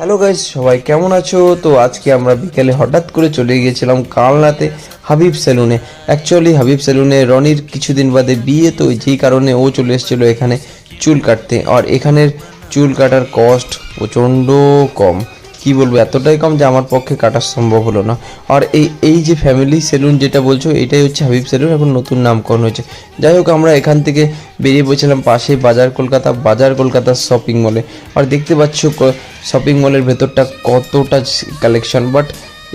Hello guys, সবাই কেমন আছো? তো আজকে আমরা বিকেলে হঠাৎ করে চলে গিয়েছিলাম কালনাতে হাবিব সেলুনে। অ্যাকচুয়ালি হাবিব সেলুনে রনির কিছুদিন বাদে বিয়ে, তো যেই কারণে ও চলে এসেছিলো এখানে চুল কাটতে। আর এখানের চুল কাটার কস্ট প্রচণ্ড কম, কি বলবো, এতটাই কম যে আমার পক্ষে কাটা সম্ভব হলো না। আর এই যে ফ্যামিলি সেলুন যেটা বলছো, এটাই হচ্ছে হাবিব সেলুন, এখন নতুন নামকরণ হয়েছে। যাই হোক, আমরা এখান থেকে বেরিয়ে পড়ছিলাম পাশে বাজার কলকাতা শপিং মলে। আর দেখতে পাচ্ছ শপিং মলের ভেতরটা কতটা কালেকশন, বাট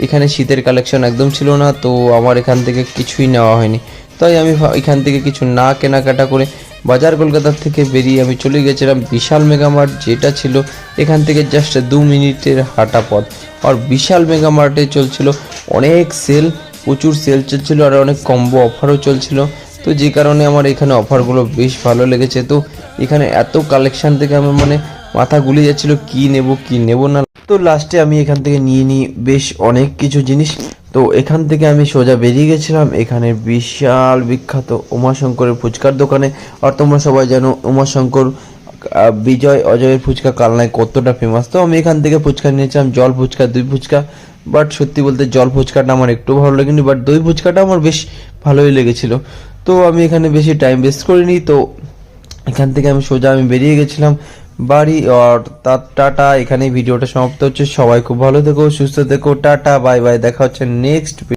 এখানে শীতের কালেকশন একদম ছিল না, তো আমার এখান থেকে কিছুই নেওয়া হয়নি। তাই আমি এখান থেকে কিছু না কেনাকাটা করে বাজার কলকাতার থেকে বেরিয়ে আমি চলে গেছিলাম বিশাল মেগামার্ট, যেটা ছিল এখান থেকে জাস্ট 2 মিনিটের হাঁটা পথ। আর বিশাল মেগামার্টে চলছিল অনেক সেল, প্রচুর সেল চলছিল, আর অনেক কম্বো অফারও চলছিল। তো যে কারণে আমার এখানে অফারগুলো বেশ ভালো লেগেছে। তো এখানে এত কালেকশন থেকে আমার মাথা গুলিয়ে যাচ্ছিল কি নেব না। তো লাস্টে আমি এখান থেকে নিয়ে নিই বেশ অনেক কিছু জিনিস। তো এখান থেকে আমি সোজা বেরিয়ে গেছিলাম এখানে বিশাল বিখ্যাত উমাশঙ্করের ফুচকার দোকানে। আর তোমরা সবাই জানো উমাশঙ্কর বিজয় অজয়ের ফুচকা কালনায় কতটা ফেমাস। তো আমি এখান থেকে ফুচকা নিয়েছিলাম, জল ফুচকা, দই ফুচকা। বাট সত্যি বলতে জল ফুচকাটা আমার একটু ভালো লাগেনি, বাট দই ফুচকাটা আমার বেশ ভালোই লেগেছিল। তো আমি এখানে বেশি টাইম ওয়েস্ট করিনি। তো এখান থেকে আমি বেরিয়ে গেছিলাম বাড়ি। আর তার টাটা, এখানেই ভিডিওটা সমাপ্ত হচ্ছে। সবাই খুব ভালো থেকো, সুস্থ থেকো, টাটা, বাই বাই, দেখা হচ্ছে নেক্সট।